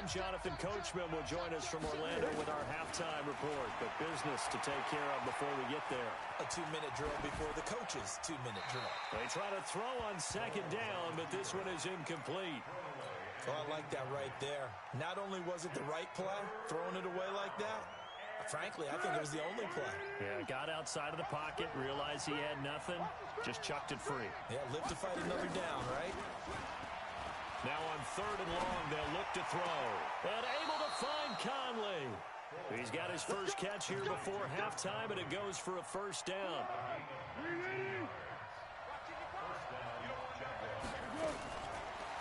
time, Jonathan Coachman will join us from Orlando with our halftime report. But business to take care of before we get there. A 2-minute drill before the coach's 2-minute drill. They try to throw on second down, but this one is incomplete. Well, I like that right there. Not only was it the right play, throwing it away like that, frankly, I think it was the only play. Yeah, got outside of the pocket, realized he had nothing, just chucked it free. Yeah, live to fight another down, right? Now on 3rd and long, they'll look to throw. And able to find Conley. He's got his first catch here before halftime, and it goes for a first down.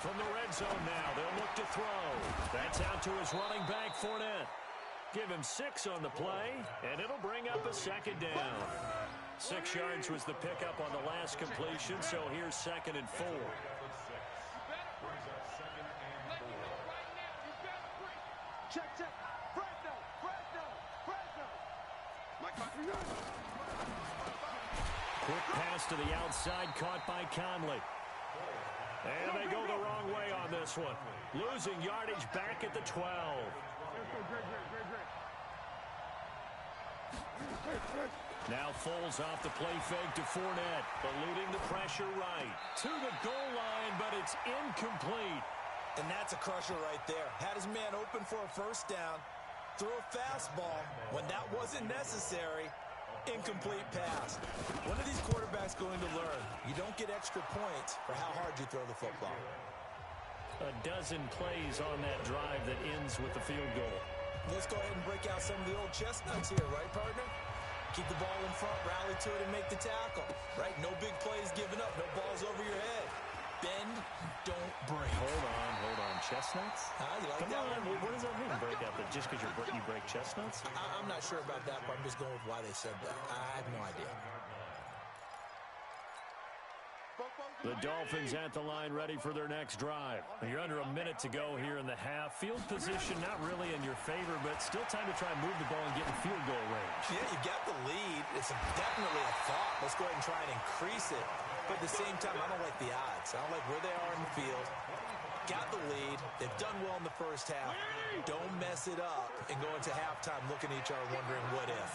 From the red zone now, they'll look to throw. That's out to his running back, Fournette. Give him 6 on the play, and it'll bring up a second down. 6 yards was the pickup on the last completion, so here's 2nd and 4. Quick pass to the outside, caught by Conley. And they go the wrong way on this one. Losing yardage back at the 12. Now Foles off the play fake to Fournette, eluding the pressure right. To the goal line, but it's incomplete. And that's a crusher right there. Had his man open for a first down. Threw a fastball when that wasn't necessary. Incomplete pass. When are these quarterbacks going to learn? You don't get extra points for how hard you throw the football. A dozen plays on that drive that ends with the field goal. Let's go ahead and break out some of the old chestnuts here, right, partner? Keep the ball in front, rally to it, and make the tackle. Right? No big plays given up, no balls over your head. Bend, don't break. Hold on. Chestnuts? You like Come that on, one? what does that mean, break out? That just because you break chestnuts? I'm not sure about that, but I'm just going with why they said that. I have no idea. The Dolphins at the line, ready for their next drive. You're under a minute to go here in the half. Field position not really in your favor, but still time to try and move the ball and get in field goal range. Yeah, you got the lead. It's definitely a thought. Let's go ahead and try and increase it. But at the same time, I don't like the odds. I don't like where they are in the field. Got the lead. They've done well in the first half. Don't mess it up and go into halftime looking at each other wondering what if.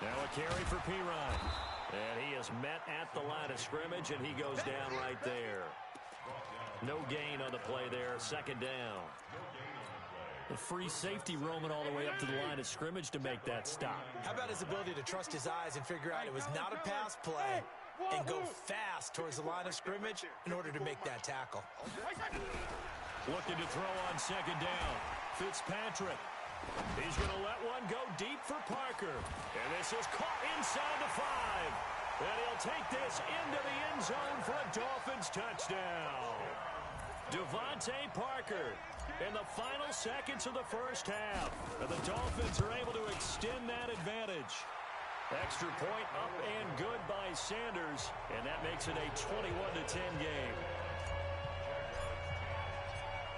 Now a carry for P-Ryan. And he is met at the line of scrimmage, and he goes down right there. No gain on the play there. 2nd down. The free safety roaming all the way up to the line of scrimmage to make that stop. How about his ability to trust his eyes and figure out it was not a pass play and go fast towards the line of scrimmage in order to make that tackle? Looking to throw on 2nd down. Fitzpatrick. He's going to let one go deep for Parker. And this is caught inside the 5. And he'll take this into the end zone for a Dolphins touchdown. Devontae Parker in the final seconds of the first half. And the Dolphins are able to extend that advantage. Extra point up and good by Sanders. And that makes it a 21-10 game.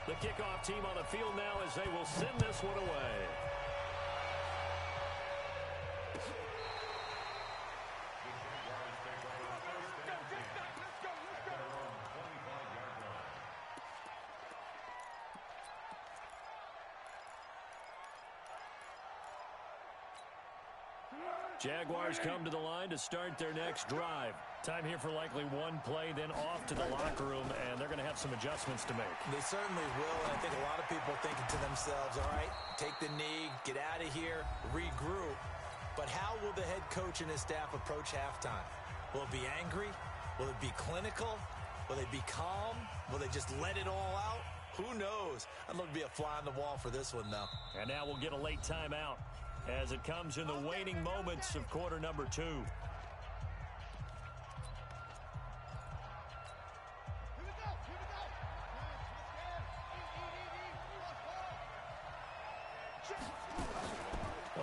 The kickoff team on the field now as they will send this one away. Jaguars come to the line to start their next drive. Time here for likely one play, then off to the locker room, and they're going to have some adjustments to make. They certainly will, and I think a lot of people are thinking to themselves, all right, take the knee, get out of here, regroup. But how will the head coach and his staff approach halftime? Will it be angry? Will it be clinical? Will they be calm? Will they just let it all out? Who knows? I'd love to be a fly on the wall for this one, though. And now we'll get a late timeout as it comes in the waning moments of quarter number 2. A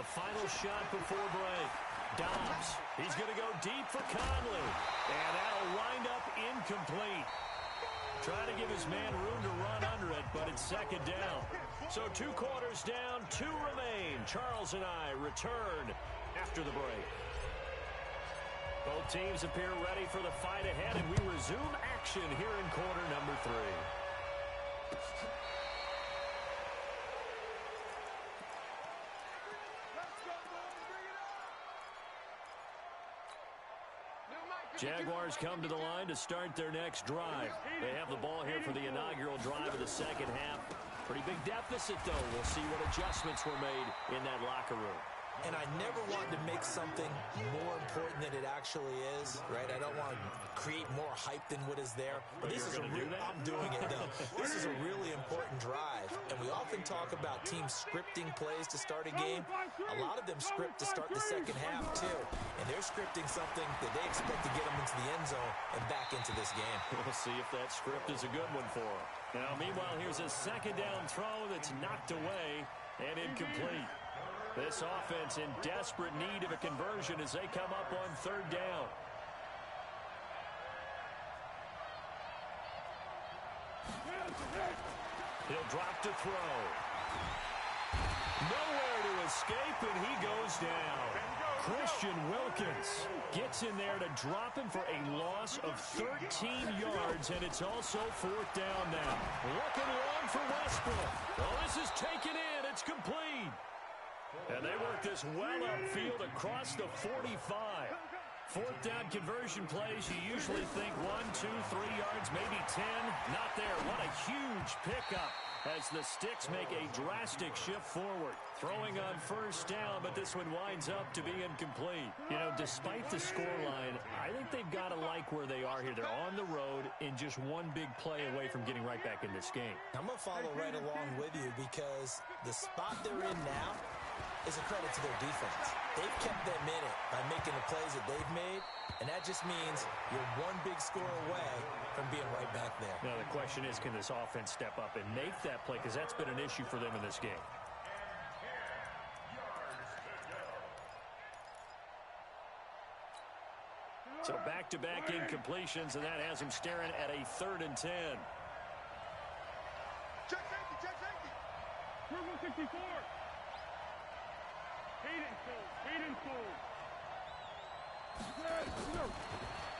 final shot before break. Dobbs, he's going to go deep for Conley. And that'll wind up incomplete. Trying to give his man room to run under it, but it's 2nd down. So 2 quarters down, 2 remain. Charles and I return after the break. Both teams appear ready for the fight ahead, and we resume action here in quarter number 3. Jaguars come to the line to start their next drive. They have the ball here for the inaugural drive of the second half. Pretty big deficit, though. We'll see what adjustments were made in that locker room. And I never wanted to make something more important than it actually is, right? I don't want to create more hype than what is there. But this is a real, I'm doing it, though. This is a really important drive. And we often talk about teams scripting plays to start a game. A lot of them script to start the second half, too. And they're scripting something that they expect to get them into the end zone and back into this game. We'll see if that script is a good one for them. Now, meanwhile, here's a second down throw that's knocked away and incomplete. This offense in desperate need of a conversion as they come up on third down. He'll drop to throw. Nowhere to escape, and he goes down. Christian Wilkins gets in there to drop him for a loss of 13 yards, and it's also fourth down now. Looking long for Westbrook. Oh, this is taken in. It's complete. And they work this well upfield across the 45. Fourth down conversion plays, you usually think 1, 2, 3 yards, maybe 10. Not there. What a huge pickup as the Sticks make a drastic shift forward. Throwing on first down, but this one winds up to be incomplete. You know, despite the scoreline, I think they've got to like where they are here. They're on the road and just one big play away from getting right back in this game. I'm going to follow right along with you because the spot they're in now is a credit to their defense. They've kept them in it by making the plays that they've made, and that just means you're one big score away from being right back there. Now, the question is, can this offense step up and make that play? Because that's been an issue for them in this game. So back-to-back incompletions, and that has him staring at a 3rd and 10. Check safety, check safety. 164. Hayden Cole.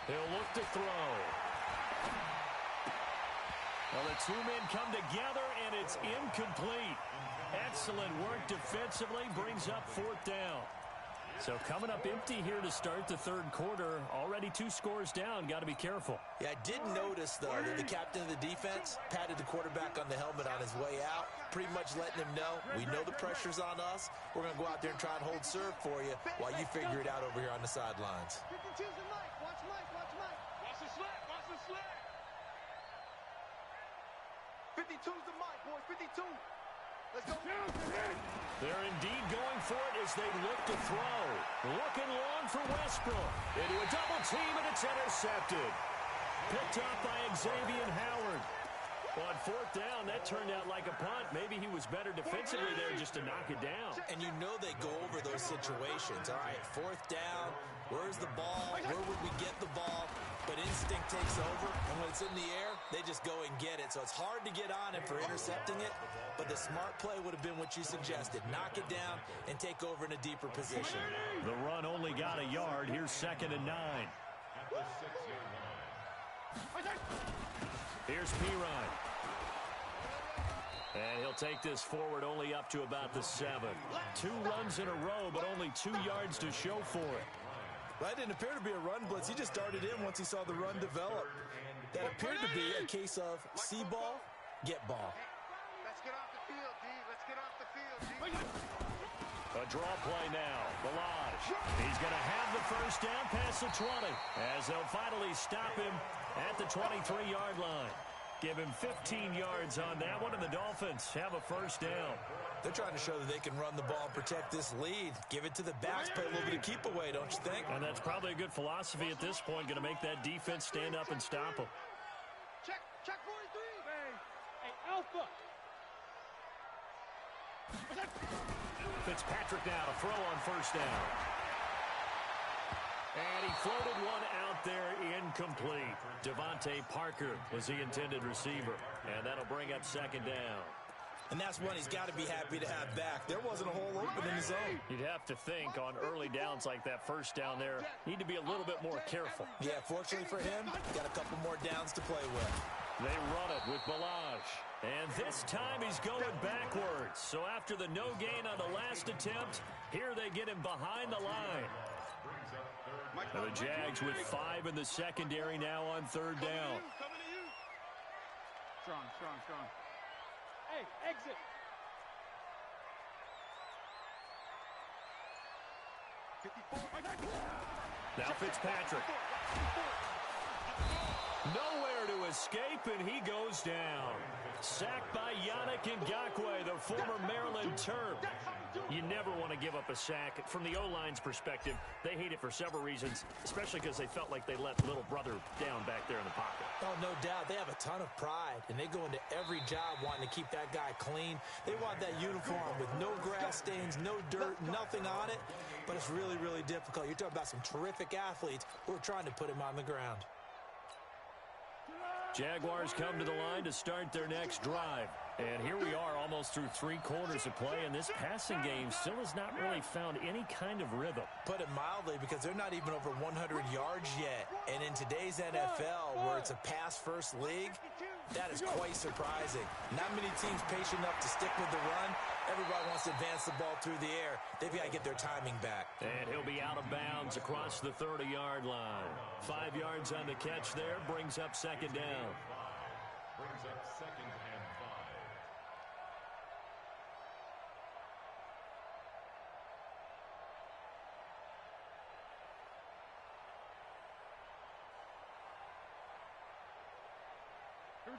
He'll look to throw. Well, the two men come together, and it's incomplete. Excellent work defensively, brings up fourth down. So coming up empty here to start the third quarter. Already 2 scores down. Got to be careful. Yeah, I did notice, though, that the captain of the defense patted the quarterback on the helmet on his way out, pretty much letting him know, we know the pressure's on us. We're going to go out there and try and hold serve for you while you figure it out over here on the sidelines. 52's the Mike. Watch Mike. Watch Mike. Watch the slap. Watch the slap. 52's the Mike, boys. 52. Let's go. They're indeed going for it as they look to throw. Looking long for Westbrook. Into a double team, and it's intercepted. Picked up by Xavier Howard. On fourth down, that turned out like a punt. Maybe he was better defensively there just to knock it down. And you know they go over those situations. All right, fourth down, where's the ball? Where would we get the ball? But instinct takes over, and when it's in the air, they just go and get it. So it's hard to get on him for intercepting it, but the smart play would have been what you suggested. Knock it down and take over in a deeper position. The run only got a yard. Here's 2nd and 9. Here's Pirine. And he'll take this forward only up to about the 7. 2 runs in a row, but only 2 yards to show for it. That didn't appear to be a run blitz. He just darted in once he saw the run develop. That appeared to be a case of see ball, get ball. Let's get off the field, D. Let's get off the field, D. A draw play now. Balaj. He's going to have the first down past the 20 as they'll finally stop him at the 23-yard line. Give him 15 yards on that one, and the Dolphins have a first down. They're trying to show that they can run the ball and protect this lead. Give it to the backs, play a little bit of keep away, don't you think? And that's probably a good philosophy at this point, going to make that defense stand up and stop them. Check 43. Hey, Alpha. Fitzpatrick now to throw on first down. And he floated one out there, incomplete. Devontae Parker was the intended receiver. And that'll bring up 2nd down. And that's one he's got to be happy to have back. There wasn't a hole open in his zone. You'd have to think on early downs like that first down there, need to be a little bit more careful. Yeah, fortunately for him, got a couple more downs to play with. They run it with Balaj. And this time he's going backwards. So after the no gain on the last attempt, here they get him behind the line. Now the Jags with 5 in the secondary now on third down. Coming to you. Strong. Hey, exit. Now Fitzpatrick. Nowhere to escape, and he goes down. Sacked by Yannick Ngakoue, the former Maryland Terp. You never want to give up a sack. From the O-line's perspective, they hate it for several reasons, especially because they felt like they let little brother down back there in the pocket. Oh, no doubt. They have a ton of pride, and they go into every job wanting to keep that guy clean. They want that uniform with no grass stains, no dirt, nothing on it. But it's really, really difficult. You're talking about some terrific athletes who are trying to put him on the ground. Jaguars come to the line to start their next drive. And here we are almost through 3 quarters of play, and this passing game still has not really found any kind of rhythm. Put it mildly, because they're not even over 100 yards yet. And in today's NFL, where it's a pass-first league, that is quite surprising. Not many teams patient enough to stick with the run. Everybody wants to advance the ball through the air. They've got to get their timing back. And he'll be out of bounds across the 30-yard line. 5 yards on the catch there, brings up second down. Brings up second and 5.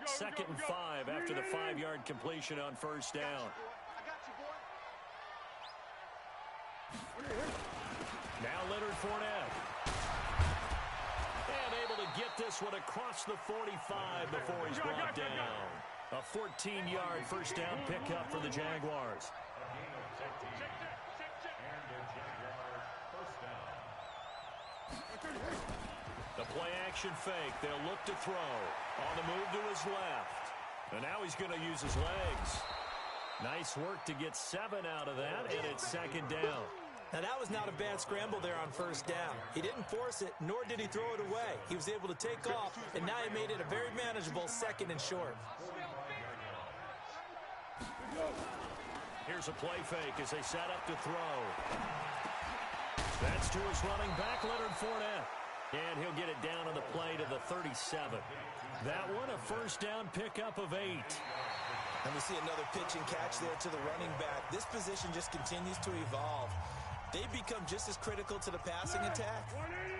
Second and 5 after the 5-yard completion on first down. I got you, boy. Now Leonard Fournette. And able to get this one across the 45 before he's brought down. A 14-yard first down pickup for the Jaguars. The play-action fake. They'll look to throw. On the move to his left. And now he's going to use his legs. Nice work to get 7 out of that, and it's second down. Now, that was not a bad scramble there on first down. He didn't force it, nor did he throw it away. He was able to take off, and now he made it a very manageable second and short. Here's a play fake as they set up to throw. That's to his running back, Leonard Fournette. And he'll get it down on the play to the 37. That one, a first down pickup of 8. And we see another pitch and catch there to the running back. This position just continues to evolve. They become just as critical to the passing attack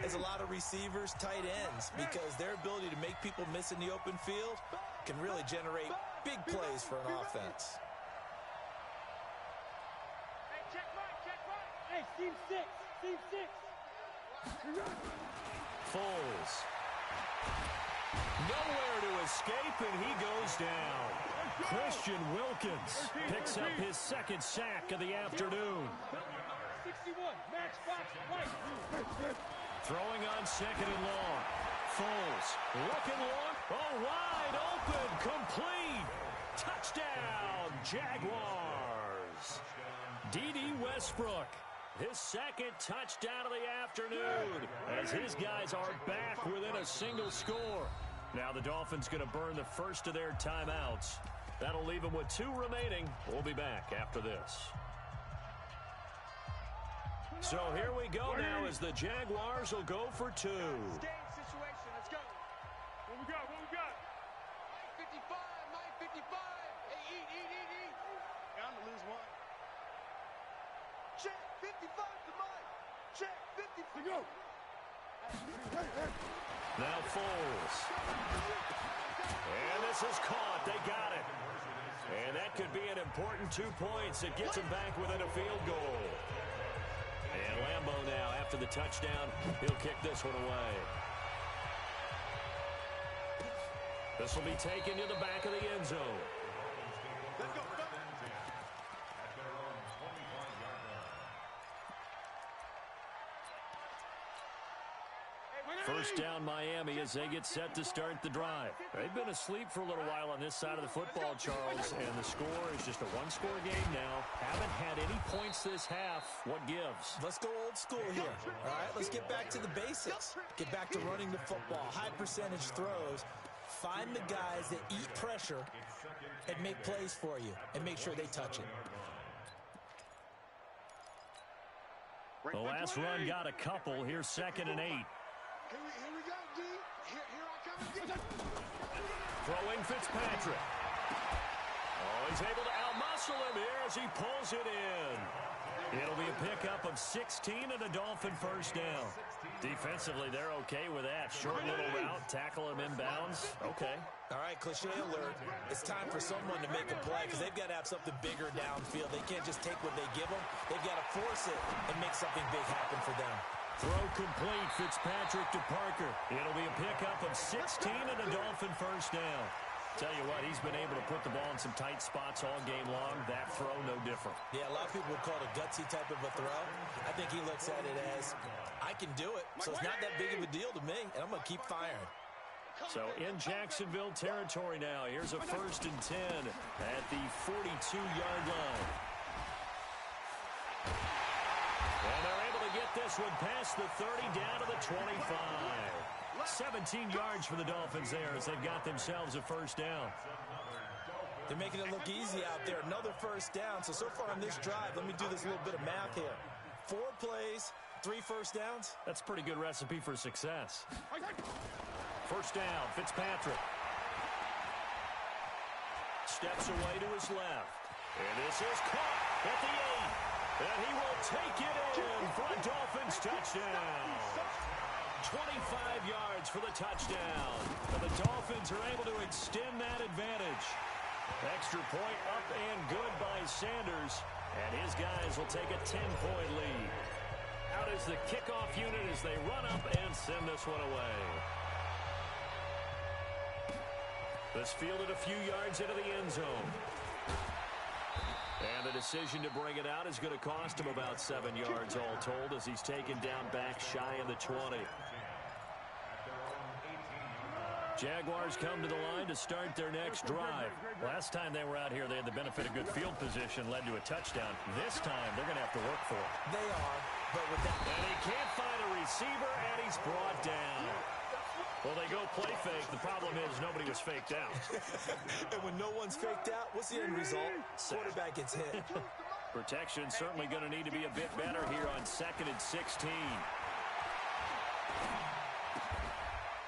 as a lot of receivers, tight ends, because their ability to make people miss in the open field can really generate big plays for an offense. Hey, check right. Hey, Steve 6. Foles. Nowhere to escape, and he goes down. Christian Wilkins picks up his second sack of the afternoon. 61, match box, right. Throwing on second and long. Foles looking long. Oh, wide open, complete. Touchdown, Jaguars. D.D. Westbrook. His second touchdown of the afternoon as his guys are back within a single score. Now the Dolphins going to burn the first of their timeouts. That'll leave them with 2 remaining. We'll be back after this. So here we go now as the Jaguars will go for 2. Game situation. Let's go. What we got? 55, 55. Hey, eat. Bound to lose 1. Check 55 to Mike. Check 50. Go. Now Foles. And this is caught. They got it. And that could be an important 2 points. It gets them back within a field goal. And Lambeau now, after the touchdown, he'll kick this one away. This will be taken to the back of the end zone. Let's go. First down Miami as they get set to start the drive. They've been asleep for a little while on this side of the football, Charles, and the score is just a 1-score game now. Haven't had any points this half. What gives? Let's go old school here. All right, let's get back to the basics. Get back to running the football, high percentage throws. Find the guys that eat pressure and make plays for you and make sure they touch it. The last run got a couple. Here's 2nd and 8. Here we go, D. Here I come again. Throwing Fitzpatrick. Oh, he's able to outmuscle him here as he pulls it in. It'll be a pickup of 16 and a Dolphin first down. Defensively, they're okay with that. Short little route, tackle him inbounds. Okay. All right, cliche alert. It's time for someone to make a play because they've got to have something bigger downfield. They can't just take what they give them. They've got to force it and make something big happen for them. Throw complete. Fitzpatrick to Parker. It'll be a pickup of 16 and a Dolphin first down. Tell you what, he's been able to put the ball in some tight spots all game long. That throw, no different. Yeah, a lot of people would call it a gutsy type of a throw. I think he looks at it as, I can do it, so it's not that big of a deal to me, and I'm going to keep firing. So in Jacksonville territory now. Here's a 1st and 10 at the 42-yard line. And they're able to get this one past the 30 down to the 25. 17 yards for the Dolphins there as they've got themselves a first down. They're making it look easy out there. Another first down. So far on this drive, let me do this little bit of math here. 4 plays, 3 first downs. That's a pretty good recipe for success. First down, Fitzpatrick. Steps away to his left. And this is caught at the 8. And he will take it in for a Dolphins touchdown. 25 yards for the touchdown. And the Dolphins are able to extend that advantage. Extra point up and good by Sanders. And his guys will take a 10-point lead. Out is the kickoff unit as they run up and send this one away. This fielded a few yards into the end zone. And the decision to bring it out is going to cost him about 7 yards all told as he's taken down back shy of the 20. Jaguars come to the line to start their next drive. Last time they were out here, they had the benefit of good field position, led to a touchdown. This time, they're going to have to work for it. They are, but with that... And he can't find a receiver, and he's brought down. Well, they go play fake. The problem is nobody was faked out. And when no one's faked out, what's the end result? Quarterback gets hit. Protection certainly going to need to be a bit better here on 2nd and 16.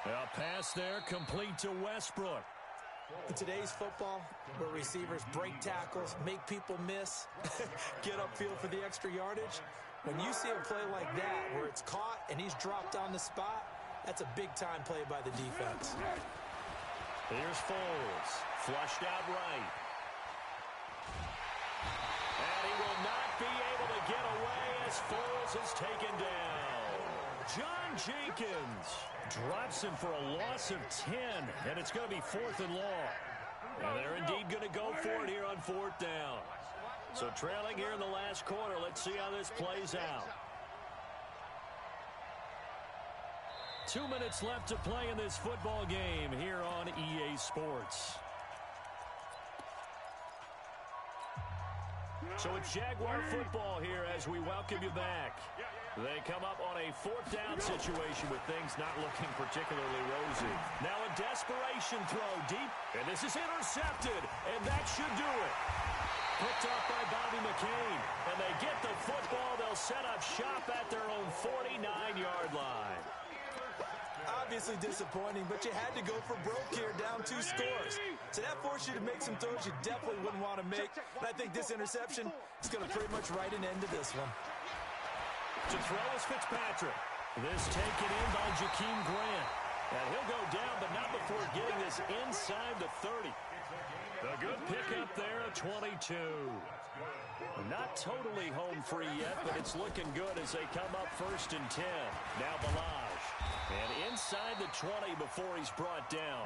A pass there complete to Westbrook. In today's football, where receivers break tackles, make people miss, get upfield for the extra yardage, when you see a play like that where it's caught and he's dropped on the spot, that's a big-time play by the defense. Here's Foles. Flushed out right. And he will not be able to get away as Foles is taken down. John Jenkins drops him for a loss of 10, and it's going to be 4th and long. And they're indeed going to go for it here on 4th down. So trailing here in the last quarter, let's see how this plays out. 2 minutes left to play in this football game here on EA Sports. So it's Jaguar football here as we welcome you back. They come up on a 4th down situation with things not looking particularly rosy. Now a desperation throw deep, and this is intercepted, and that should do it. Picked off by Bobby McCain, and they get the football. They'll set up shop at their own 49-yard line. Obviously disappointing, but you had to go for broke here, down 2 scores. So that forced you to make some throws you definitely wouldn't want to make. And I think this interception is going to pretty much write an end to this one. To throw is Fitzpatrick. This taken in by Jakeem Grant. And he'll go down, but not before getting this inside the 30. A good pickup there at 22. Not totally home free yet, but it's looking good as they come up 1st and 10. Now Balaj. And inside the 20 before he's brought down.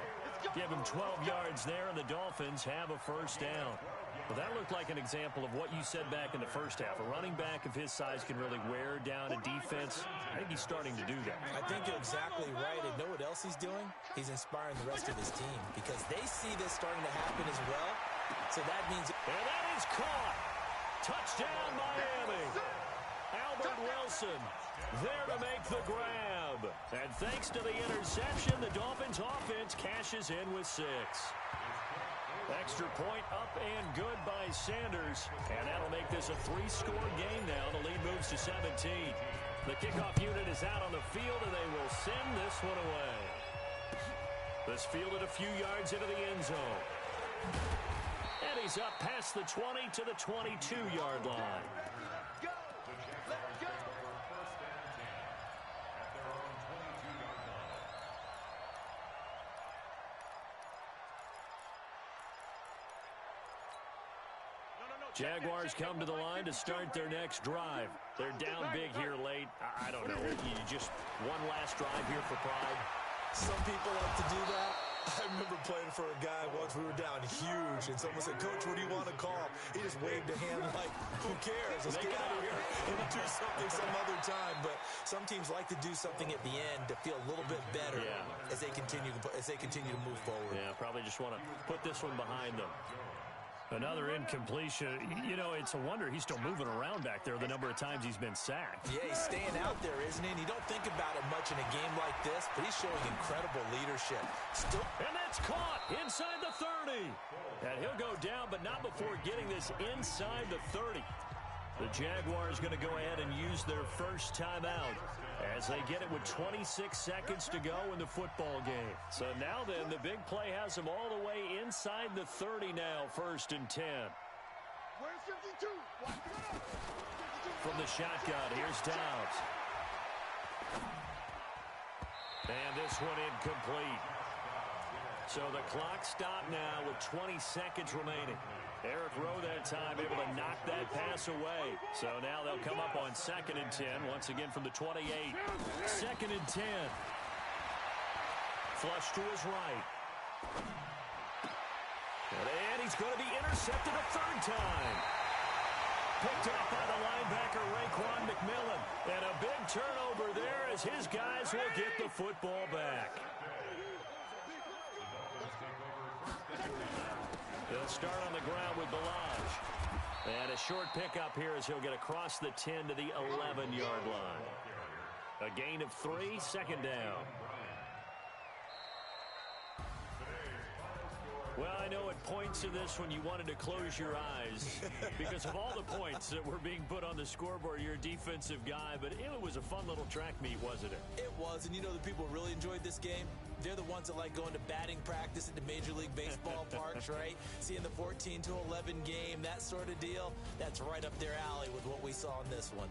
Give him 12 yards there, and the Dolphins have a first down. Well, that looked like an example of what you said back in the first half. A running back of his size can really wear down a defense. I think he's starting to do that. I think you're exactly right. And know what else he's doing? He's inspiring the rest of his team because they see this starting to happen as well. So that means... And that is caught. Touchdown, Miami. Albert Wilson there to make the grab. And thanks to the interception, the Dolphins offense cashes in with 6. Extra point up and good by Sanders, and that'll make this a 3-score game now. The lead moves to 17. The kickoff unit is out on the field, and they will send this one away. This fielded a few yards into the end zone. And he's up past the 20 to the 22-yard line. Go! Let's go! First and 10 at their own 22-yard line. Jaguars come to the line to start their next drive. They're down big here late. I don't know. You just one last drive here for pride. Some people like to do that. I remember playing for a guy once. We were down huge, and someone said, "Coach, what do you want to call?" He just waved a hand like, "Who cares? Let's get out of here and do something some other time." But some teams like to do something at the end to feel a little bit better as they continue to move forward. Yeah, probably just want to put this one behind them. Another incompletion. You know, it's a wonder he's still moving around back there the number of times he's been sacked. Yeah, he's staying out there, isn't he? And you don't think about it much in a game like this, but he's showing incredible leadership. And that's caught inside the 30. And he'll go down, but not before getting this inside the 30. The Jaguars going to go ahead and use their first timeout as they get it with 26 seconds to go in the football game. So now then, the big play has them all the way inside the 30 now, 1st and 10. Where's 52? From the shotgun, here's Downs. And this one incomplete. So the clock stopped now with 20 seconds remaining. Eric Rowe that time able to knock that pass away. So now they'll come up on 2nd and 10. Once again from the 28. 2nd and 10. Flush to his right. And he's going to be intercepted a 3rd time. Picked off by the linebacker, Raekwon McMillan. And a big turnover there as his guys will get the football back. They'll start on the ground with Balaj. And a short pickup here as he'll get across the 10 to the 11-yard line. A gain of 3, 2nd down. Well, I know at points in this one you wanted to close your eyes because of all the points that were being put on the scoreboard. You're a defensive guy, but it was a fun little track meet, wasn't it? It was, and you know the people who really enjoyed this game? They're the ones that like going to batting practice at the Major League Baseball parks, right? Seeing the 14-11 game, that sort of deal, that's right up their alley with what we saw in this one.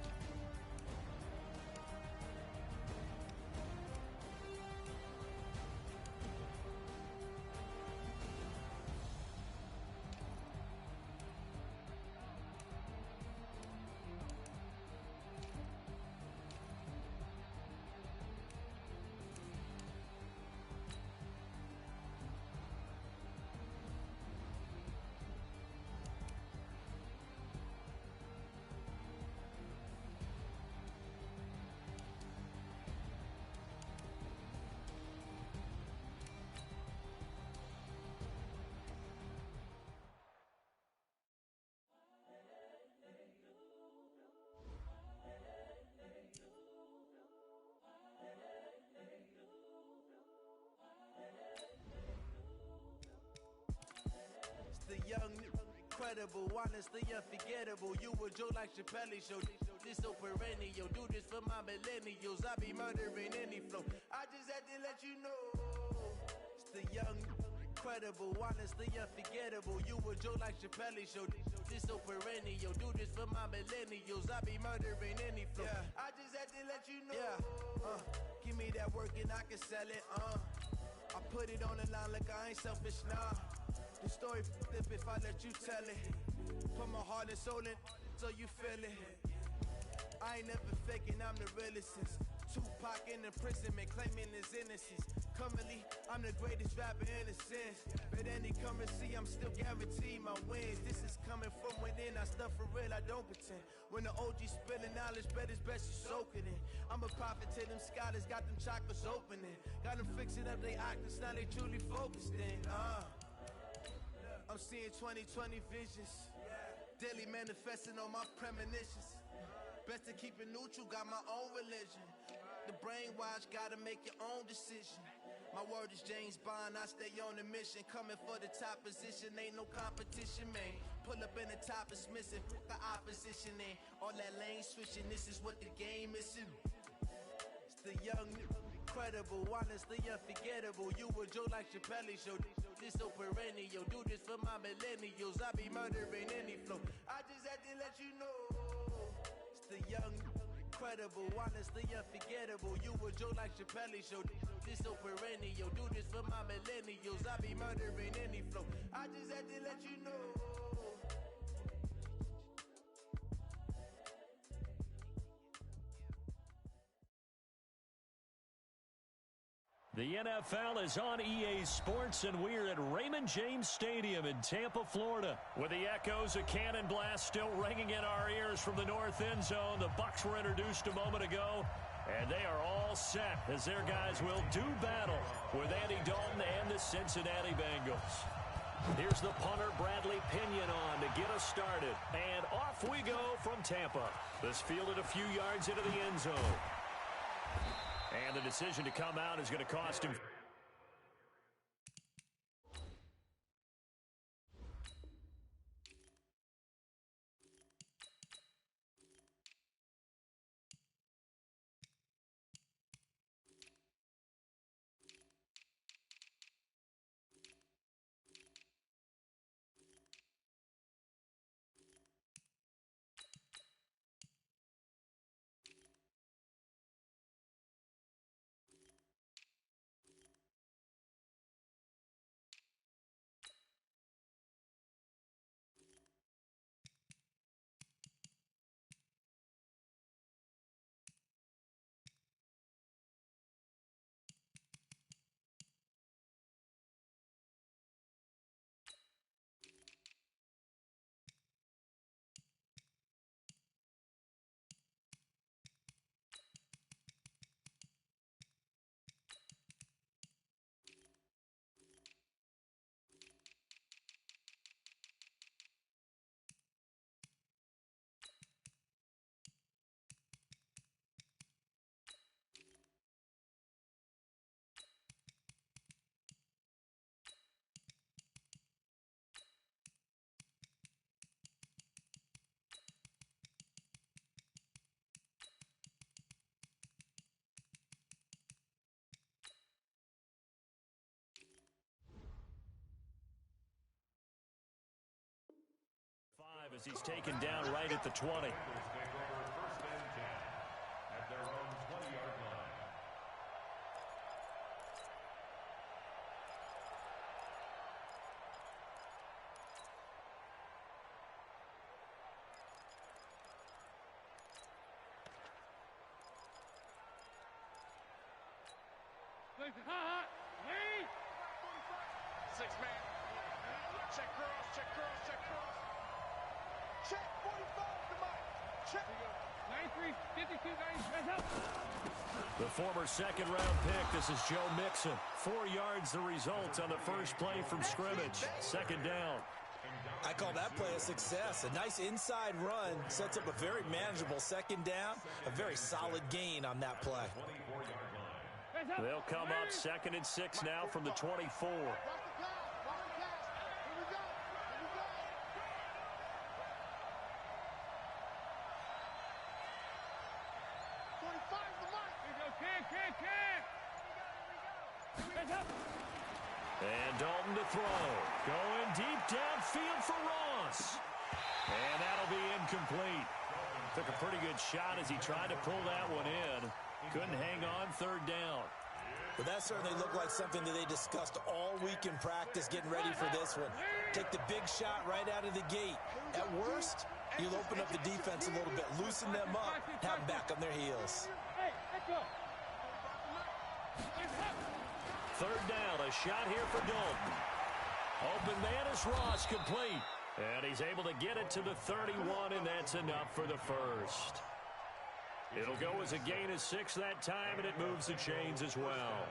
The young, incredible, honestly unforgettable. You a Joe like Chappelle show. This so perennial. Do this for my millennials. I be murdering any flow. I just had to let you know. It's the young, incredible, honestly unforgettable. You a Joe like Chappelle show. This so perennial. Do this for my millennials. I be murdering any flow. Yeah. I just had to let you know. Yeah. Give me that work and I can sell it. I put it on the line like I ain't selfish, nah. The story flip if I let you tell it. Put my heart and soul in so you feel it. I ain't never faking, I'm the realest since Tupac in imprisonment, claiming his innocence. Currently, I'm the greatest rapper in a sense. But any currency, I'm still guaranteed my wins. This is coming from within, I stuff for real, I don't pretend. When the OG spilling knowledge, bet it's best you soak it in. I'm a prophet to them scholars, got them chakras opening. Got them fixing up they octaves, now they truly focused in. I'm seeing 2020 visions. Daily manifesting on my premonitions. Best to keep it neutral, got my own religion. The brainwash, gotta make your own decision. My word is James Bond, I stay on the mission. Coming for the top position, ain't no competition, man. Pull up in the top is missing. The opposition and all that lane switching. This is what the game missing. It's the young, incredible, honestly unforgettable. You a Joe like Chappelle show. This so perennial. Do this for my millennials. I be murdering any flow. I just had to let you know. It's the young, incredible, honestly unforgettable. You a Joe like Chappelle show. This so perennial. Do this for my millennials. I be murdering any flow. I just had to let you know. The NFL is on EA Sports, and we're at Raymond James Stadium in Tampa, Florida. With the echoes of Cannon Blast still ringing in our ears from the north end zone, the Bucs were introduced a moment ago, and they are all set as their guys will do battle with Andy Dalton and the Cincinnati Bengals. Here's the punter, Bradley Pinion, on to get us started. And off we go from Tampa. This fielded a few yards into the end zone. And the decision to come out is going to cost him. As he's taken down right at the 20. Take over first and 10 at their own 20-yard line. Six man. Check cross, check cross, check cross. Check 45 to Mike. Check. 93, 52, 90. The former second-round pick, this is Joe Mixon. 4 yards the result on the first play from scrimmage. Second down. I call that play a success. A nice inside run sets up a very manageable second down. A very solid gain on that play. They'll come up 2nd and 6 now from the 24. And Dalton to throw. Going deep downfield for Ross. And that'll be incomplete. Took a pretty good shot as he tried to pull that one in. Couldn't hang on third down. But that certainly looked like something that they discussed all week in practice, getting ready for this one. Take the big shot right out of the gate. At worst, you'll open up the defense a little bit, loosen them up, have them back on their heels. Third down, a shot here for Dalton. Open man is Ross, complete. And he's able to get it to the 31, and that's enough for the first. It'll go as a gain of 6 that time, and it moves the chains as well.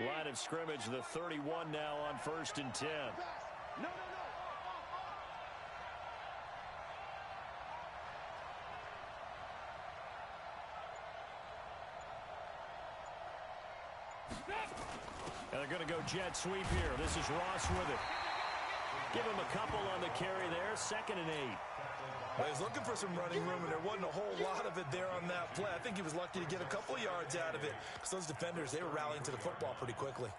Line of scrimmage, the 31 now on 1st and 10. No. And they're going to go jet sweep here. This is Ross with it. Give him a couple on the carry there. 2nd and 8. Well, he's looking for some running room, and there wasn't a whole lot of it there on that play. I think he was lucky to get a couple yards out of it because those defenders, they were rallying to the football pretty quickly.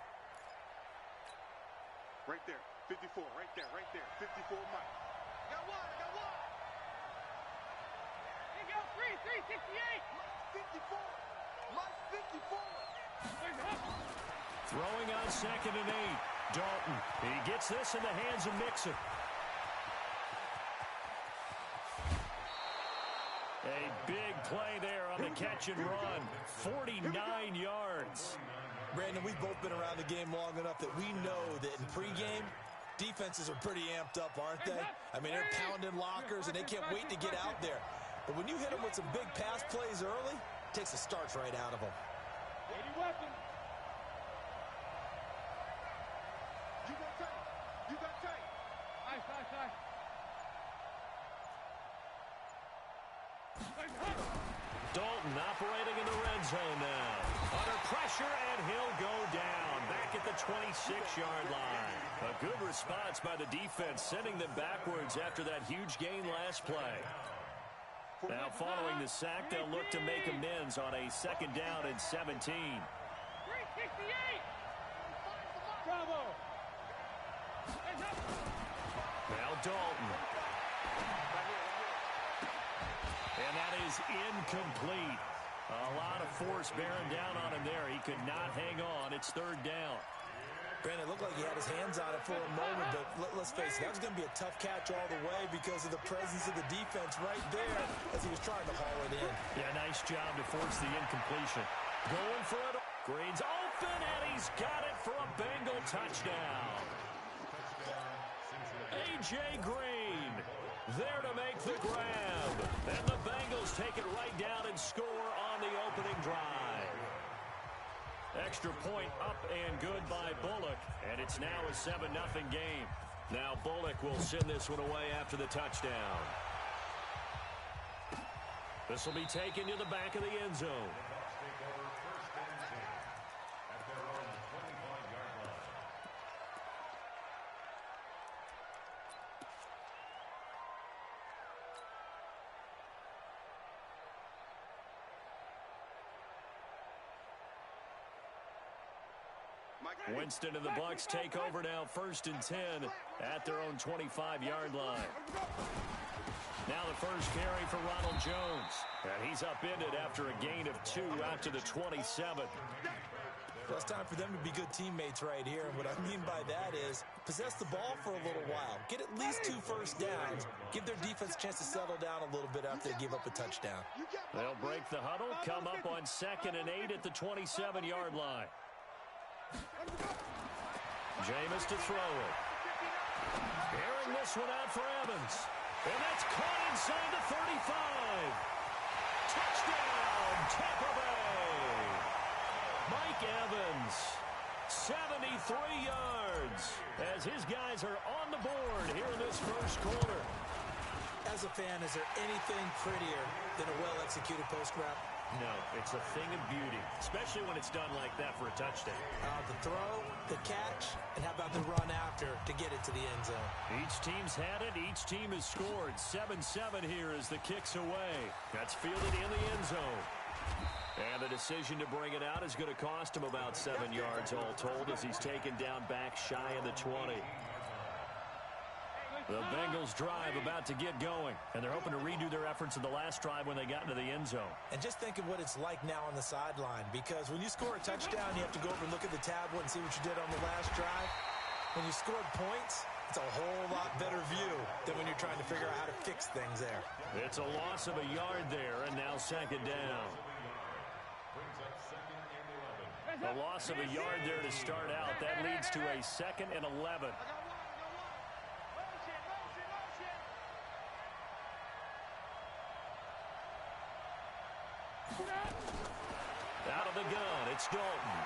Right there, 54, right there, 54, Mike. I got one. Here you go, 368. Mike 54. Throwing on 2nd and 8. Dalton. He gets this in the hands of Mixon. A big play there on the catch and run. 49 yards. Brandon, we've both been around the game long enough that we know that in pregame, defenses are pretty amped up, aren't they? I mean, they're pounding lockers, and they can't wait to get out there. But when you hit them with some big pass plays early, it takes the starch right out of them. 80 weapon. You got tight. Nice. Dalton operating in the red zone now. Under pressure, and he'll go down. Back at the 26-yard line. A good response by the defense, sending them backwards after that huge gain last play. Now, following the sack, they'll look to make amends on a 2nd down and 17. 368. Bravo. Now Dalton. And that is incomplete. A lot of force bearing down on him there. He could not hang on. It's 3rd down. Brandon, it looked like he had his hands on it for a moment, but let's face it, that was going to be a tough catch all the way because of the presence of the defense right there as he was trying to haul it in. Yeah, nice job to force the incompletion. Going for it. Green's open, and he's got it for a Bengal touchdown. A.J. Green there to make the grab. And the Bengals take it right down and score on the opening drive. Extra point up and good by Bullock. And it's now a 7-0 game. Now Bullock will send this one away after the touchdown. This will be taken to the back of the end zone. Winston and the Bucs take over now, 1st and 10 at their own 25-yard line. Now the first carry for Ronald Jones. And he's upended after a gain of 2 out to the 27. Well, it's time for them to be good teammates right here. And what I mean by that is possess the ball for a little while. Get at least 2 first downs. Give their defense a chance to settle down a little bit after they give up a touchdown. They'll break the huddle, come up on 2nd and 8 at the 27-yard line. Jameis to throw it. Airing this one out for Evans. And that's caught inside the 35. Touchdown, Tampa Bay. Mike Evans, 73 yards, as his guys are on the board here in this first quarter. As a fan, is there anything prettier than a well-executed post route? No, it's a thing of beauty, especially when it's done like that for a touchdown. The throw, the catch, and how about the run after to get it to the end zone? Each team's had it. Each team has scored. 7-7 here as the kick's away. That's fielded in the end zone. And the decision to bring it out is going to cost him about 7 yards all told as he's taken down back shy of the 20. The Bengals drive about to get going, and they're hoping to redo their efforts in the last drive when they got into the end zone. And just think of what it's like now on the sideline, because when you score a touchdown, you have to go over and look at the tablet and see what you did on the last drive. When you scored points, it's a whole lot better view than when you're trying to figure out how to fix things there. It's a loss of a yard there, and now 2nd down. A loss of a yard there to start out. That leads to a 2nd and 11. Out of the gun, it's Dalton.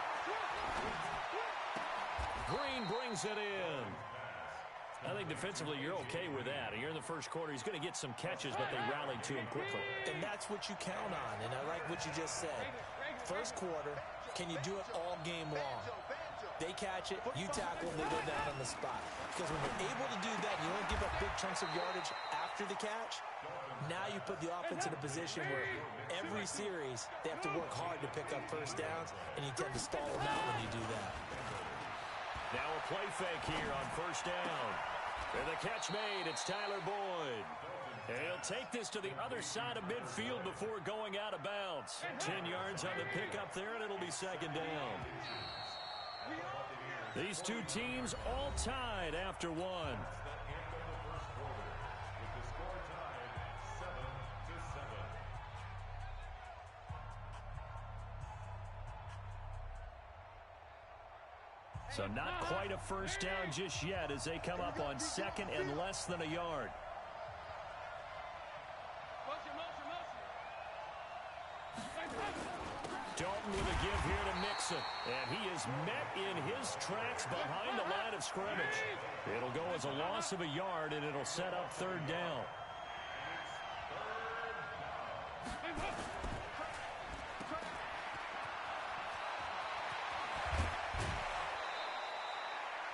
Green brings it in. I think defensively you're okay with that. You're in the first quarter. He's going to get some catches, but they rallied to him quickly. And that's what you count on, and I like what you just said. First quarter, Can you do it all game long? They catch it, you tackle, they go down on the spot. Because when you're able to do that, you don't give up big chunks of yardage after the catch. Now you put the offense in a position where every series they have to work hard to pick up first downs, and you tend to stall them out when you do that. Now a play fake here on first down. And the catch made, it's Tyler Boyd. And he'll take this to the other side of midfield before going out of bounds. 10 yards on the pickup there, and it'll be second down. These two teams all tied after one. So not quite a first down just yet as they come up on second and less than a yard. Dalton with a give here to Mixon. And he is met in his tracks behind the line of scrimmage. It'll go as a loss of a yard, and it'll set up third down.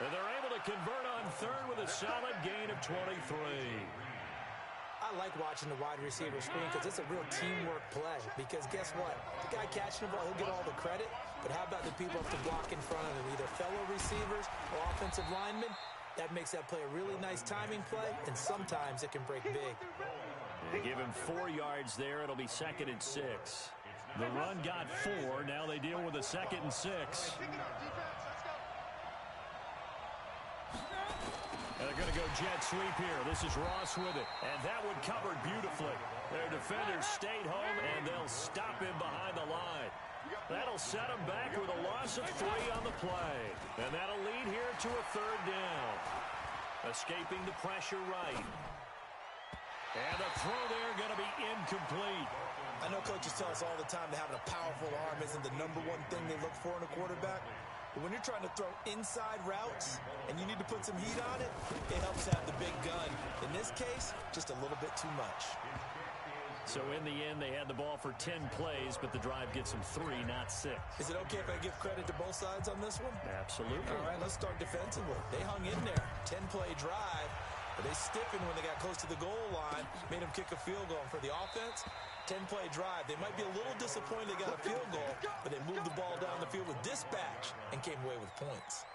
And they're able to convert on third with a solid gain of 23. I like watching the wide receiver screen because it's a real teamwork play. Because guess what? The guy catching the ball, he'll get all the credit. But how about the people up to block in front of him, either fellow receivers or offensive linemen? That makes that play a really nice timing play, and sometimes it can break big. They give him 4 yards there. It'll be second and 6. The run got 4. Now they deal with a second and 6. And they're going to go jet sweep here. This is Ross with it. And that one covered beautifully. Their defenders stayed home, and they'll stop him behind the line. That'll set him back with a loss of 3 on the play. And that'll lead here to a third down. Escaping the pressure right. And the throw there going to be incomplete. I know coaches tell us all the time that having a powerful arm isn't the #1 thing they look for in a quarterback. But when you're trying to throw inside routes and you need to put some heat on it, it helps have the big gun. In this case, just a little bit too much. So in the end, they had the ball for 10 plays, but the drive gets them 3, not 6. Is it okay if I give credit to both sides on this one? Absolutely. All right, let's start defensively. They hung in there. 10-play drive, but they stiffened when they got close to the goal line, made them kick a field goal. And for the offense, 10-play drive. They might be a little disappointed they got a field goal, but they moved the ball down the field with dispatch and came away with points.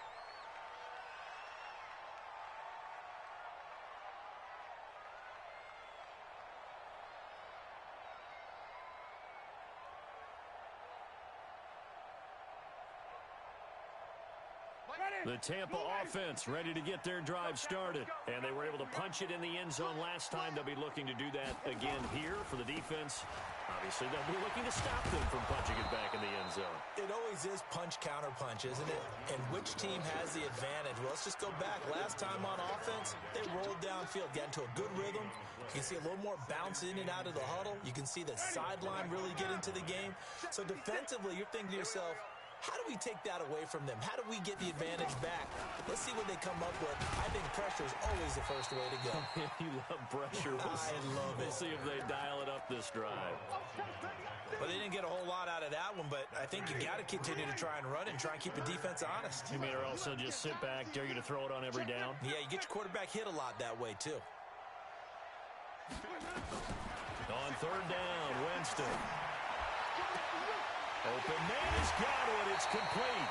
The Tampa offense ready to get their drive started. And they were able to punch it in the end zone last time. They'll be looking to do that again here for the defense. Obviously, they'll be looking to stop them from punching it back in the end zone. It always is punch, counter punch, isn't it? And which team has the advantage? Well, let's just go back. Last time on offense, they rolled downfield, got into a good rhythm. You can see a little more bounce in and out of the huddle. You can see the sideline really get into the game. So defensively, you're thinking to yourself, how do we take that away from them? How do we get the advantage back? Let's see what they come up with. I think pressure is always the first way to go. You love pressure. I love it. We'll see if they dial it up this drive. Well, they didn't get a whole lot out of that one, but I think you got to continue to try and run and try and keep the defense honest. You mean or also just sit back, dare you to throw it on every down? Yeah, you get your quarterback hit a lot that way, too. On third down, Winston. Open man has got it. It's complete.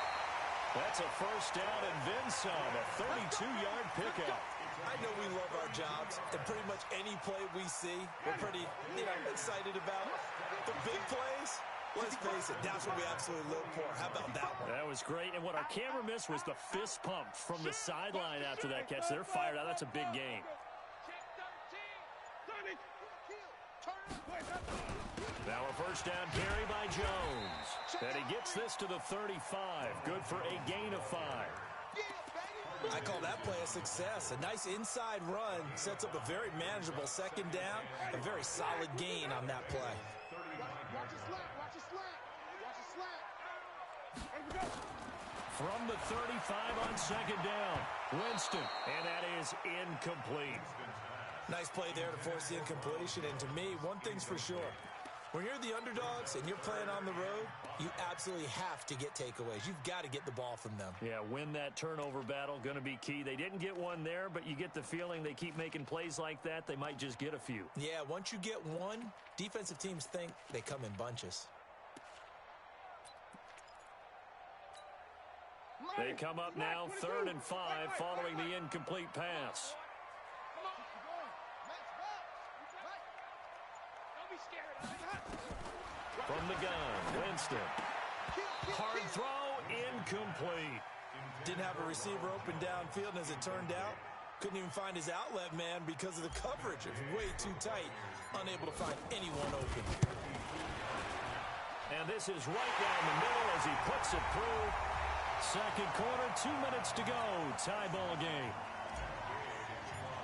That's a first down and then some. A 32-yard pickup. I know we love our jobs, and pretty much any play we see, we're pretty, excited about. The big plays, let's face it, that's what we absolutely live for. How about that one? That was great. And what our camera missed was the fist pump from the sideline after that catch. They're fired out. That's a big gain. Now a first down carry by Jones. And he gets this to the 35. Good for a gain of 5. I call that play a success. A nice inside run sets up a very manageable second down. A very solid gain on that play. Watch it slack. Watch it slack. Watch it slack. From the 35 on second down, Winston. And that is incomplete. Nice play there to force the incompletion. And to me, one thing's for sure. When you're the underdogs and you're playing on the road, you absolutely have to get takeaways. You've got to get the ball from them. Yeah, win that turnover battle, going to be key. They didn't get one there, but you get the feeling they keep making plays like that, they might just get a few. Yeah, once you get one, defensive teams think they come in bunches. They come up now, 3rd and 5, following the incomplete pass. From the gun, Winston. Hard throw, incomplete. Didn't have a receiver open downfield, and as it turned out, couldn't even find his outlet man because of the coverage. It was way too tight, unable to find anyone open. And this is right down the middle as he puts it through. Second quarter, 2 minutes to go. Tie ball game.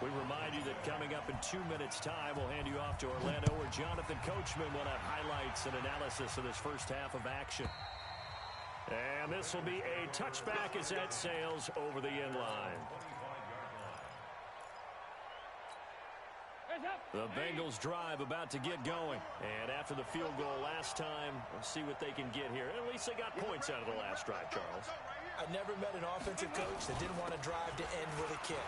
We remind you that coming up in 2 minutes' time, we'll hand you off to Orlando, where Jonathan Coachman will have highlights and analysis of this first half of action. And this will be a touchback as that sails over the end line. The Bengals drive about to get going. And after the field goal last time, we'll see what they can get here. At least they got points out of the last drive, Charles. I've never met an offensive coach that didn't want to drive to end with a kick.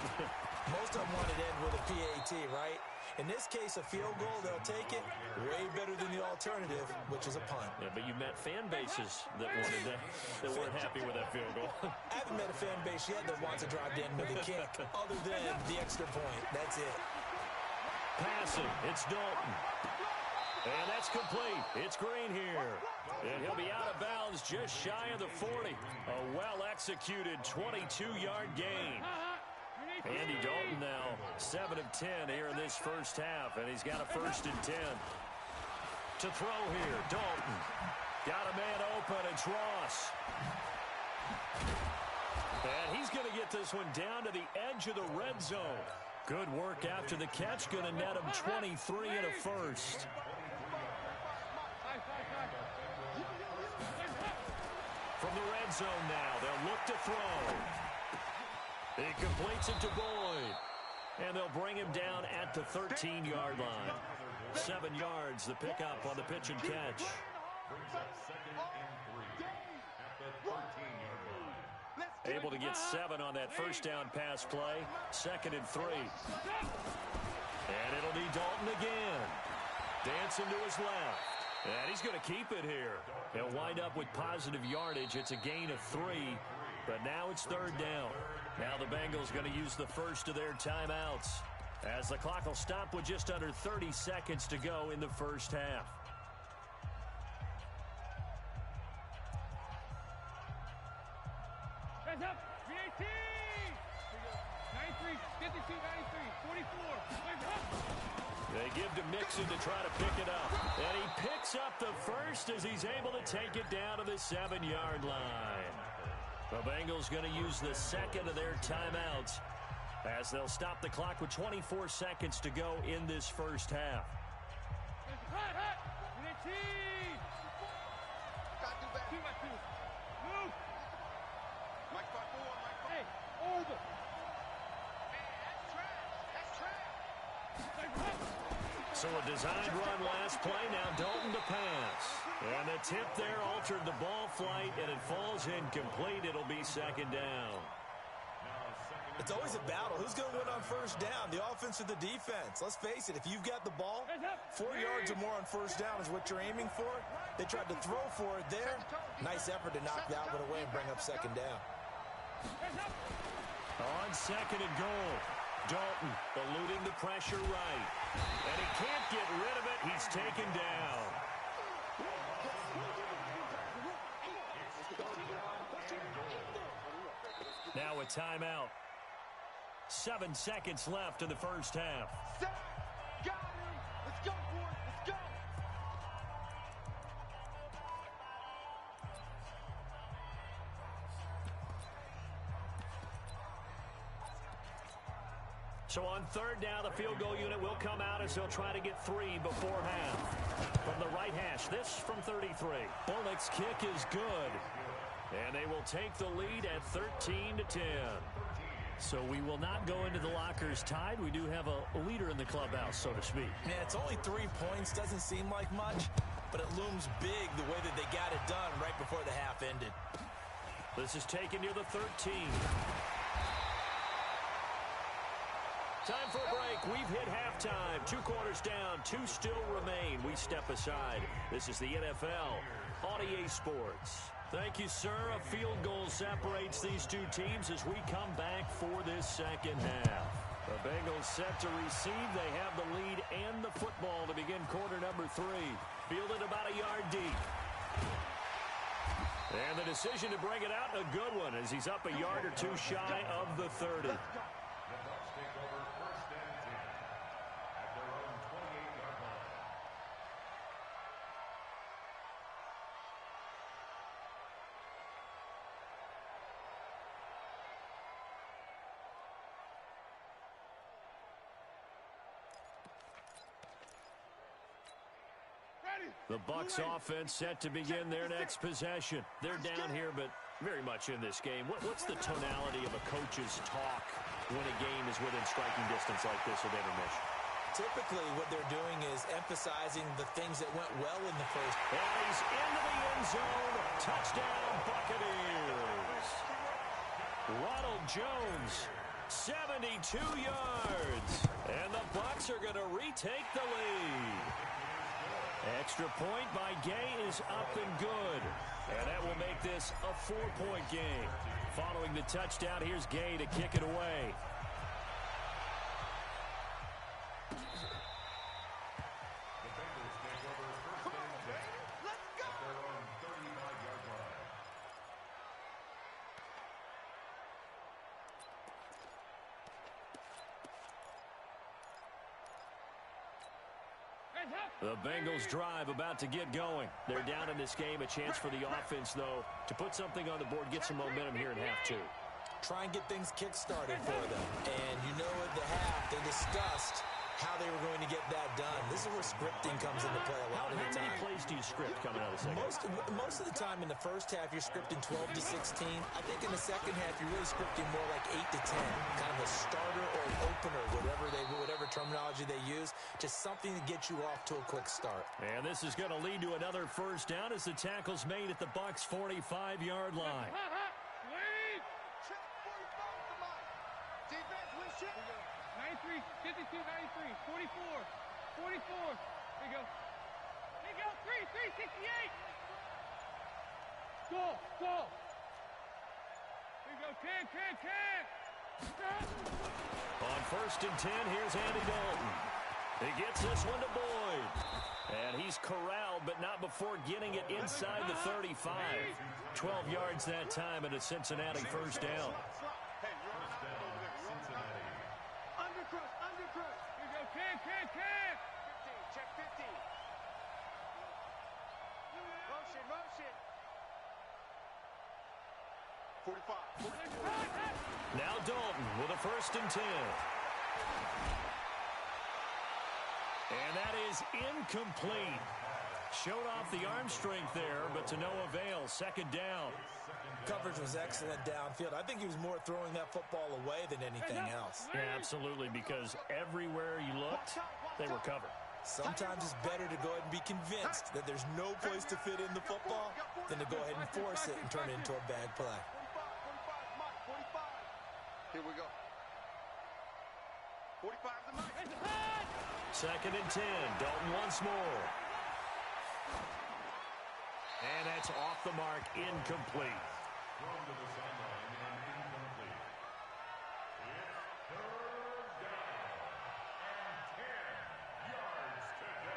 Most of them wanted to end with a PAT, right? In this case, a field goal, they'll take it way better than the alternative, which is a punt. Yeah, but you met fan bases that wanted that weren't happy with that field goal. I haven't met a fan base yet that wants to drive to end with a kick, other than the extra point. That's it. Passing, it's Dalton. And that's complete. It's Green here. And he'll be out of bounds just shy of the 40. A well-executed 22-yard gain. Andy Dalton now 7 of 10 here in this first half, and he's got a 1st and 10. To throw here, Dalton. Got a man open, it's Ross. And he's going to get this one down to the edge of the red zone. Good work after the catch, going to net him 23 and a 1st. From the red zone now, they'll look to throw. He completes it to Boyd. And they'll bring him down at the 13-yard line. 7 yards, the pickup on the pitch and catch. Able to get 7 on that first down pass play. 2nd and 3. And it'll be Dalton again. Dancing to his left. And he's going to keep it here. He'll wind up with positive yardage. It's a gain of 3. But now it's 3rd down. Now the Bengals going to use the first of their timeouts, as the clock will stop with just under 30 seconds to go in the first half. Hands up! 318! 93, 52, 93, 44. They give to Mixon to try to pick it up. And he picks up the first as he's able to take it down to the 7-yard line. The Bengals going to use the 2nd of their timeouts, as they'll stop the clock with 24 seconds to go in this first half. Hot, hot! 318! Got to do better. 2 by 2. Move! Mike 5-4, Mike 5. Hey, over! Man, that's trash. That's trash. So a designed run last play, now Dalton to pass. And the tip there altered the ball flight, and it falls incomplete. It'll be 2nd down. It's always a battle. Who's going to win on first down, the offense or the defense? Let's face it, if you've got the ball, 4 yards or more on first down is what you're aiming for. They tried to throw for it there. Nice effort to knock that one away and bring up 2nd down. On 2nd and goal, Dalton eluding the pressure right. And he can't get rid of it. He's taken down. Now a timeout. 7 seconds left in the first half. Set. Got him. Let's go, boys. Let's go. So on 3rd down, the field goal unit will come out as they'll try to get 3 before half. From the right hash, this from 33. Bullock's kick is good. And they will take the lead at 13-10. So we will not go into the lockers tied. We do have a leader in the clubhouse, so to speak. Man, it's only 3 points. Doesn't seem like much. but it looms big the way that they got it done right before the half ended. This is taken near the 13. Time for a break. We've hit halftime. 2 quarters down. 2 still remain. We step aside. This is the NFL on EA Sports. Thank you, sir. A field goal separates these two teams as we come back for this second half. The Bengals set to receive. They have the lead and the football to begin quarter number 3. Fielded about a yard deep. And the decision to bring it out, a good one, as he's up a yard or 2 shy of the 30. The Bucs offense set to begin their next possession. They're down here, but very much in this game. What's the tonality of a coach's talk when a game is within striking distance like this at intermission? Typically, what they're doing is emphasizing the things that went well in the first. And he's into the end zone. Touchdown, Buccaneers. Ronald Jones, 72 yards. And the Bucs are going to retake the lead. Extra point by Gay is up and good. And that will make this a 4-point game. Following the touchdown, here's Gay to kick it away. The Bengals drive about to get going. They're down in this game. A chance for the offense, though, to put something on the board, get some momentum here in half 2. Try and get things kick-started for them. And you know at the half, they discussed how they were going to get that done. This is where scripting comes into play a lot of the time. How many plays do you script coming out of the second? Most of the time in the first half, you're scripting 12 to 16. I think in the second half, you're really scripting more like 8 to 10. Kind of a starter or an opener, whatever terminology they use. Just something to get you off to a quick start. And this is going to lead to another first down as the tackle's made at the Bucs' 45-yard line. Check 45 to Mike. Defense, we check. 93, 52, 93, 44, 44. There you go. There you go, 368. Go. There you go, 10. On first and 10, here's Andy Dalton. He gets this one to Boyd. And he's corralled, but not before getting it inside the 35. 12 yards that time, and a Cincinnati first down. Undercross. Here you go, 10. 15, check 15. Motion. 45. Now Dalton with a first and 10. And that is incomplete. Showed off the arm strength there, but to no avail. Second down. Coverage was excellent downfield. I think he was more throwing that football away than anything else. Yeah, absolutely, because everywhere you looked, they were covered. Sometimes it's better to go ahead and be convinced that there's no place to fit in the football than to go ahead and force it and turn it into a bad play. 45. Here we go. 45 to Mike. Second and 10. Dalton once more. And that's off the mark, incomplete. Thrown to the sideline and incomplete. It's third down and 10 yards to go.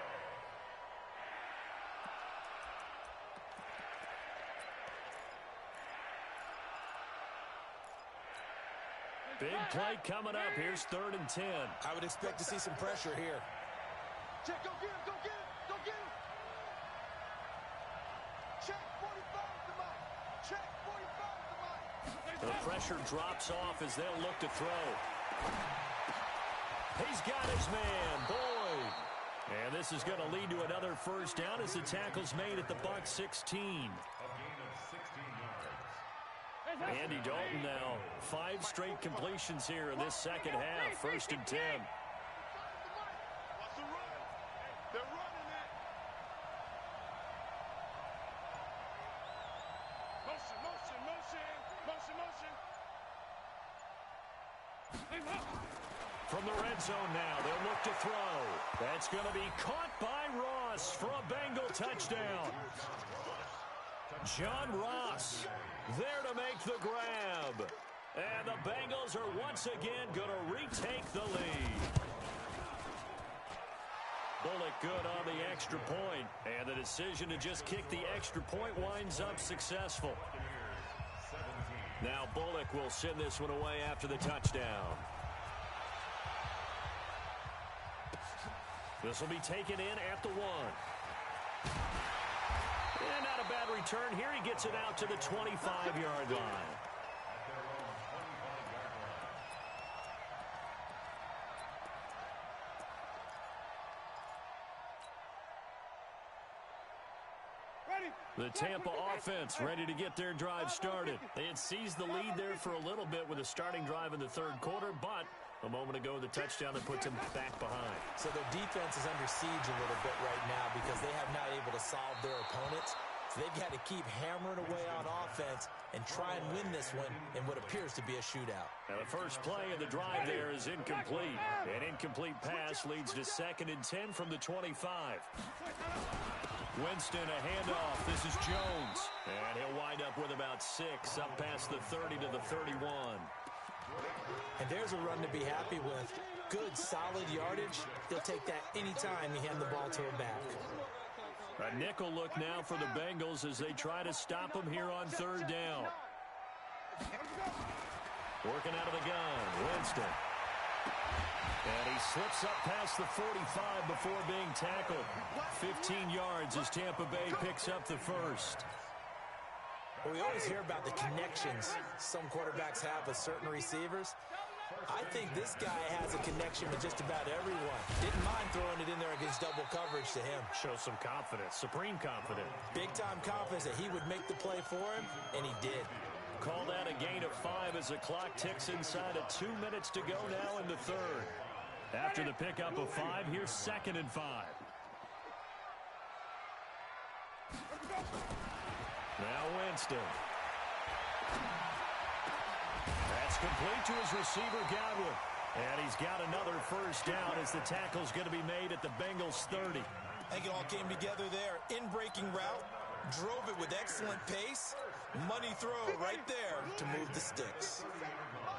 Big play coming up. Here's third and 10. I would expect to see some pressure here. Check, go get him. Check 45 to Mike. Check 45 to Mike. The pressure drops off as they'll look to throw. He's got his man, Boyd. And this is going to lead to another first down as the tackle's made at the Bucs 16. A gain of 16 yards. Andy Dalton now 5 straight completions here in this second half. First and 10. Watch the run. They're running it. From the red zone now, they'll look to throw. That's going to be caught by Ross for a Bengal touchdown. John Ross there to make the grab. And the Bengals are once again going to retake the lead. Bullock good on the extra point. And the decision to just kick the extra point winds up successful. Now Bullock will send this one away after the touchdown. This will be taken in at the 1. And not a bad return here. He gets it out to the 25-yard line. The Tampa offense ready to get their drive started. They had seized the lead there for a little bit with a starting drive in the third quarter, but a moment ago, the touchdown that puts them back behind. So their defense is under siege a little bit right now because they have not able to solve their opponents. So they've got to keep hammering away on offense and try and win this one in what appears to be a shootout. Now the first play of the drive there is incomplete. An incomplete pass leads to 2nd and 10 from the 25. Winston, a handoff. This is Jones. And he'll wind up with about 6 up past the 30 to the 31. And there's a run to be happy with. Good, solid yardage. He'll take that anytime you hand the ball to a back. A nickel look now for the Bengals as they try to stop him here on 3rd down. Working out of the gun, Winston. And he slips up past the 45 before being tackled. 15 yards as Tampa Bay picks up the first. Well, we always hear about the connections some quarterbacks have with certain receivers. I think this guy has a connection with just about everyone. Didn't mind throwing it in there against double coverage to him. Shows some confidence, supreme confidence. Big-time confidence that he would make the play for him, and he did. Call that a gain of 5 as the clock ticks inside of 2 minutes to go now in the third. After the pickup of 5, here's 2nd and 5. Now Winston. That's complete to his receiver, Godwin. And he's got another first down as the tackle's going to be made at the Bengals 30. I think it all came together there. In-breaking route, drove it with excellent pace. Money throw right there to move the sticks.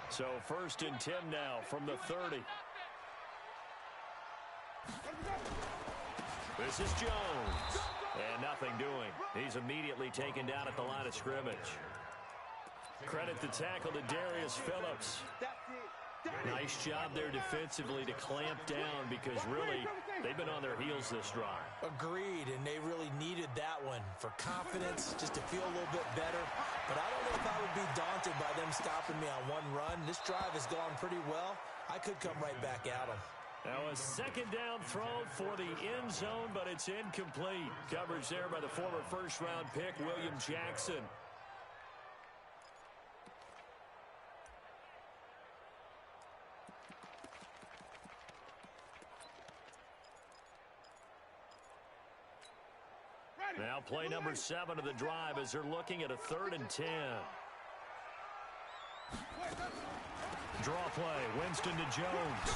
So 1st and 10 now from the 30. This is Jones. And nothing doing. He's immediately taken down at the line of scrimmage. Credit the tackle to Darius Phillips. Nice job there defensively to clamp down because really they've been on their heels this drive. Agreed, and they really needed that one for confidence, just to feel a little bit better. But I don't know if I would be daunted by them stopping me on one run. This drive has gone pretty well. I could come right back at them. Now a 2nd down throw for the end zone, but it's incomplete. Coverage there by the former first-round pick, William Jackson. Now play number 7 of the drive as they're looking at a 3rd and 10. Draw play, Winston to Jones.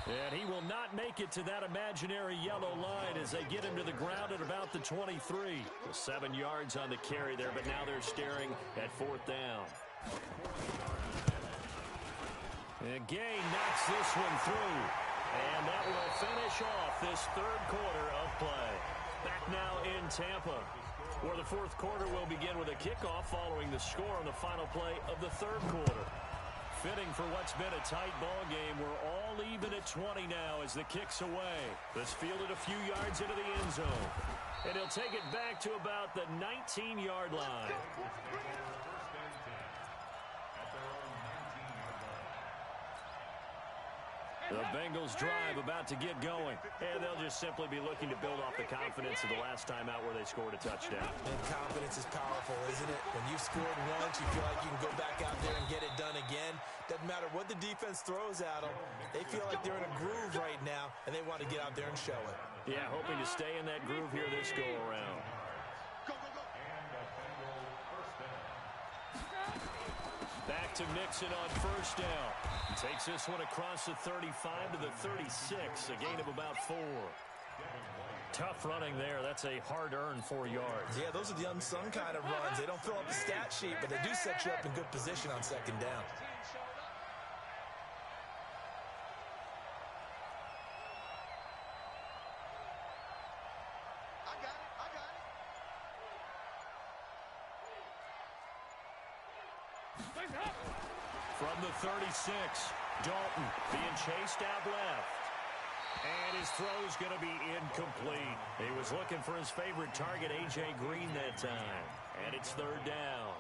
And he will not make it to that imaginary yellow line as they get him to the ground at about the 23. 7 yards on the carry there, but now they're staring at 4th down. And Gay knocks this one through. And that will finish off this 3rd quarter of play. Back now in Tampa, where the 4th quarter will begin with a kickoff following the score on the final play of the 3rd quarter. Fitting for what's been a tight ball game. We're all even at 20 now as the kick's away. This fielded a few yards into the end zone. And he'll take it back to about the 19-yard line. The Bengals drive about to get going, and they'll just simply be looking to build off the confidence of the last time out where they scored a touchdown. And confidence is powerful, isn't it? When you've scored once, you feel like you can go back out there and get it done again. Doesn't matter what the defense throws at them. They feel like they're in a groove right now, and they want to get out there and show it. Yeah, hoping to stay in that groove here this go-around. Back back to Mixon on first down. He takes this one across the 35 to the 36, a gain of about 4. Tough running there. That's a hard-earned 4 yards. Yeah, those are the unsung kind of runs. They don't fill up the stat sheet, but they do set you up in good position on second down. From the 36, Dalton being chased out left. And his throw's going to be incomplete. He was looking for his favorite target, A.J. Green, that time. And it's third down.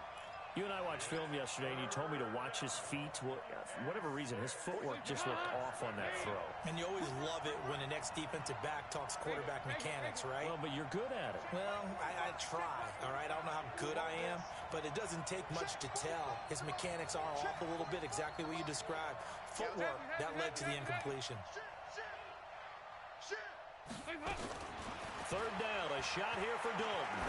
You and I watched film yesterday, and you told me to watch his feet. Well, for whatever reason, his footwork just looked off on that throw. And you always love it when the next defensive back talks quarterback mechanics, right? Well, but you're good at it. Well, I try, all right? I don't know how good I am, but it doesn't take much to tell. His mechanics are off a little bit, exactly what you described. Footwork, that led to the incompletion. Third down, a shot here for Dalton.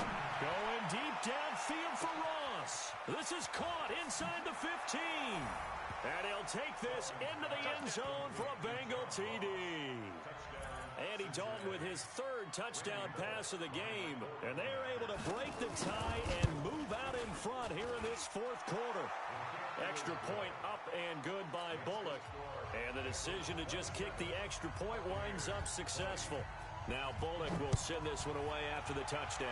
Going deep downfield for Ross. This is caught inside the 15. And he'll take this into the end zone for a Bengal TD. Andy Dalton with his third touchdown pass of the game. And they are able to break the tie and move out in front here in this fourth quarter. Extra point up and good by Bullock. And the decision to just kick the extra point winds up successful. Now Bullock will send this one away after the touchdown.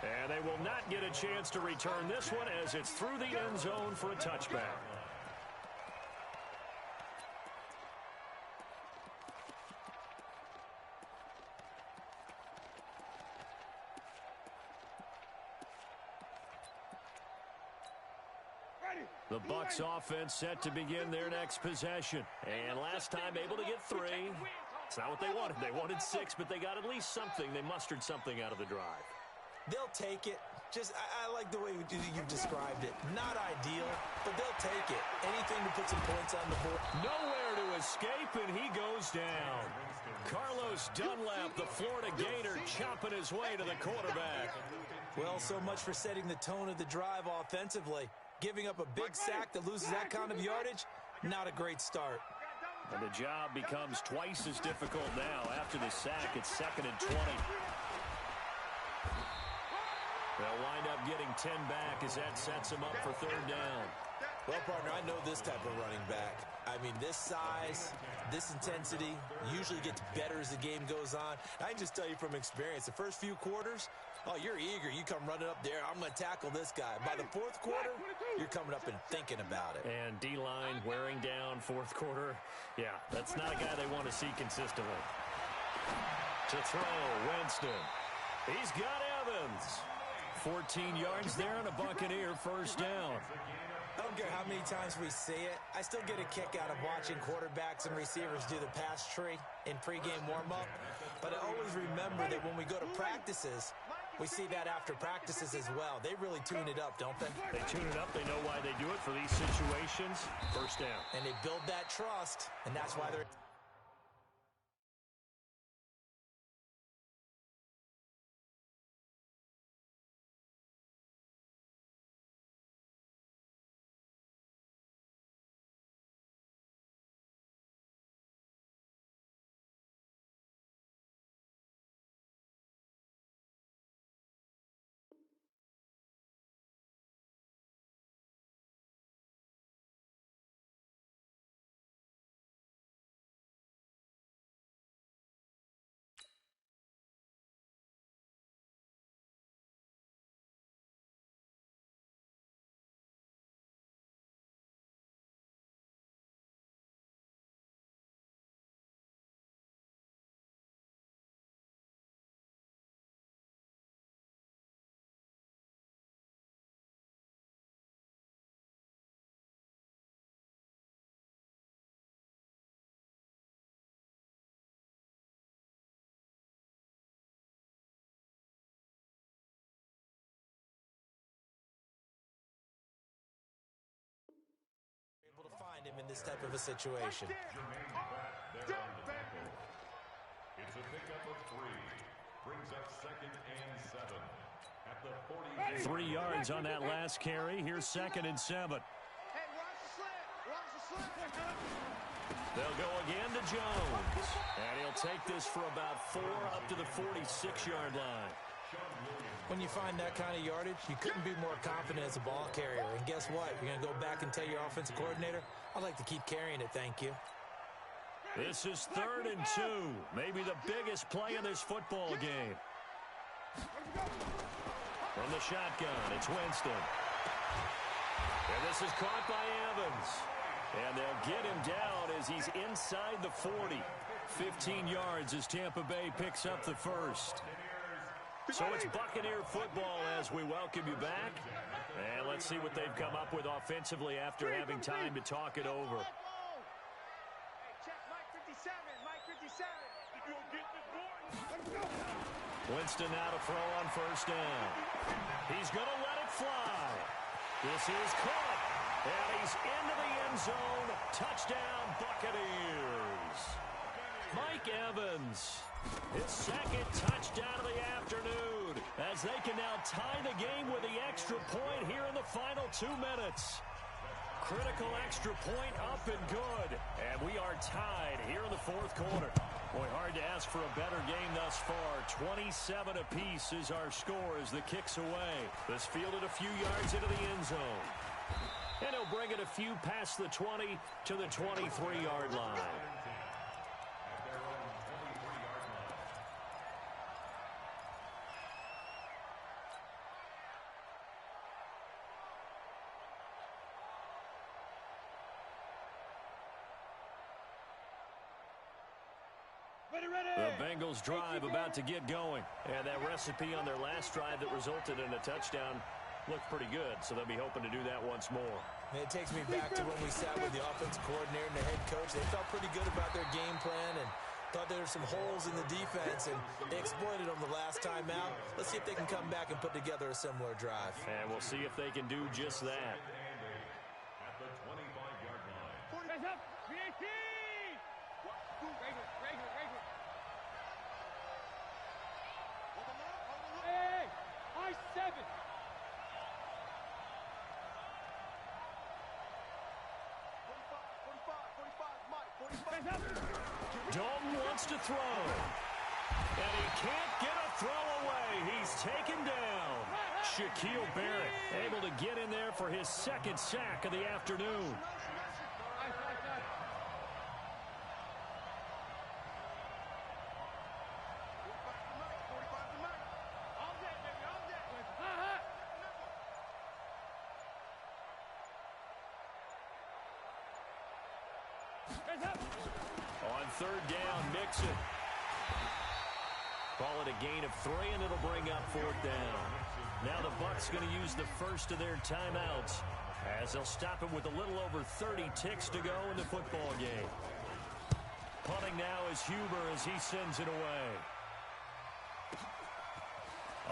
And they will not get a chance to return this one as it's through the end zone for a touchback. The Bucs offense set to begin their next possession. And last time able to get 3. It's not what they wanted. They wanted 6, but they got at least something. They mustered something out of the drive. They'll take it. I like the way you've described it. Not ideal, but they'll take it. Anything to put some points on the board. Nowhere to escape, and he goes down. Carlos Dunlap, the Florida Gator, chopping his way to the quarterback. Well, so much for setting the tone of the drive offensively. Giving up a big sack that loses that kind of yardage, not a great start. And the job becomes twice as difficult now. After the sack, it's 2nd and 20. They'll wind up getting 10 back as that sets them up for third down. Well, partner, I know this type of running back. I mean, this size, this intensity usually gets better as the game goes on. I can just tell you from experience, the first few quarters, oh, you're eager. You come running up there. I'm going to tackle this guy. By the fourth quarter, you're coming up and thinking about it. And D-line wearing down fourth quarter. Yeah, that's not a guy they want to see consistently. To throw, Winston. He's got Evans. 14 yards there on a Buccaneer first down. I don't care how many times we see it. I still get a kick out of watching quarterbacks and receivers do the pass tree in pregame warm-up. But I always remember that when we go to practices, we see that after practices as well. They really tune it up, don't they? They tune it up. They know why they do it for these situations. First down. And they build that trust, and that's why they're... able to find him in this type of a situation. There on the tackle. It's a pickup of 3. Brings up 2nd and 7 at the 3 yards on that last carry. Here's 2nd and 7. Hey, watch the slant. Watch the slant. They'll go again to Jones. And he'll take this for about 4 up to the 46-yard line. When you find that kind of yardage, you couldn't be more confident as a ball carrier. And guess what? You're going to go back and tell your offensive coordinator, I'd like to keep carrying it, thank you. This is 3rd and 2. Maybe the biggest play in this football game. From the shotgun, it's Winston. And this is caught by Evans. And they'll get him down as he's inside the 40. 15 yards as Tampa Bay picks up the first. So it's Buccaneer football as we welcome you back. And let's see what they've come up with offensively after having time to talk it over. Check Mike 57. Mike 57. Winston now to throw on 1st down. He's going to let it fly. This is caught. And he's into the end zone. Touchdown, Buccaneers. Mike Evans, his 2nd touchdown of the afternoon, as they can now tie the game with the extra point here in the final 2 minutes. Critical extra point up and good. And we are tied here in the 4th quarter. Boy, hard to ask for a better game thus far. 27 apiece is our score as the kick's away. This fielded a few yards into the end zone. And he'll bring it a few past the 20 to the 23-yard line. The Bengals drive about to get going. And that recipe on their last drive that resulted in a touchdown looked pretty good, so they'll be hoping to do that once more. And it takes me back to when we sat with the offensive coordinator and the head coach. They felt pretty good about their game plan and thought there were some holes in the defense, and they exploited them the last time out. Let's see if they can come back and put together a similar drive. And we'll see if they can do just that. At the 25-yard line. Hands up. 18. Regular. Hey, I-7. Dalton wants to throw. And he can't get a throw away. He's taken down. Shaquille Barrett able to get in there for his 2nd sack of the afternoon. On 3rd down, Mixon. Call it a gain of 3, and it'll bring up 4th down. Now the Bucs going to use the first of their timeouts as they'll stop it with a little over 30 ticks to go in the football game. Punting now is Huber as he sends it away.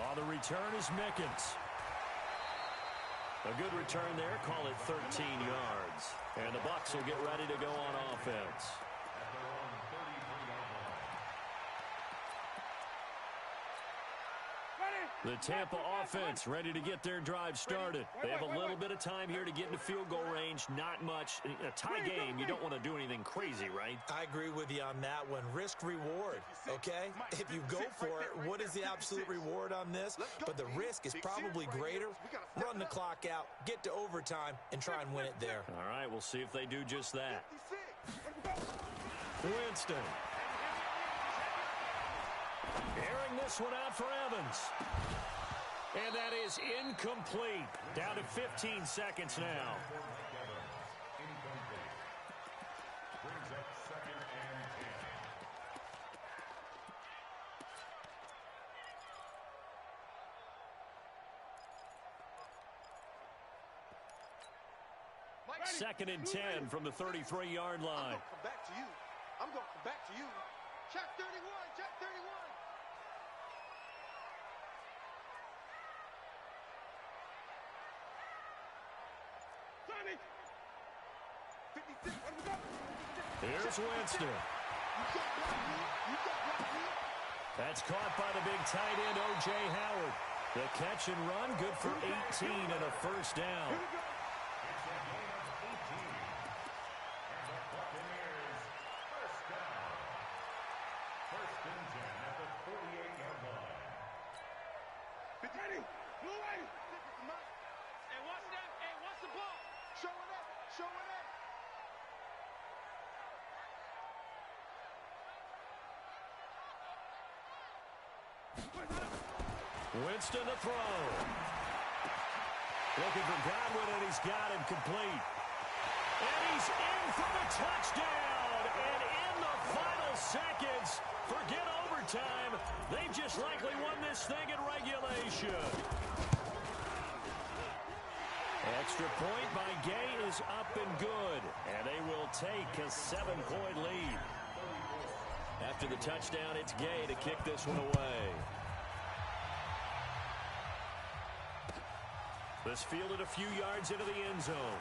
On the return is Mickens. A good return there, call it 13 yards. And the Bucs will get ready to go on offense. The Tampa offense ready to get their drive started. They have a little bit of time here to get into field goal range. Not much. A tie game, you don't want to do anything crazy, right? I agree with you on that one. Risk-reward, okay? If you go for it, what is the absolute reward on this? But the risk is probably greater. Run the clock out, get to overtime, and try and win it there. All right, we'll see if they do just that. Winston. Airing this one out for Evans. And that is incomplete. Down to 15 seconds now. Brings up 2nd and 10. 2nd and 10 from the 33-yard line. I'm going to come back to you. Check 31. Check 31. Here's Winston. That's caught by the big tight end, O.J. Howard. The catch and run, good for 18 and a first down. It's a gain of 18. And the Buccaneers first down. First and 10 at the 48-yard line. Ready? Move ready. Hey, watch that. Hey, watch the ball. Show it up. Show it up. Winston to throw. Looking for Godwin, and he's got him complete. And he's in for the touchdown. And in the final seconds, forget overtime. They just likely won this thing in regulation. Extra point by Gay is up and good. And they will take a 7-point lead. After the touchdown, it's Gay to kick this one away. This fielded a few yards into the end zone.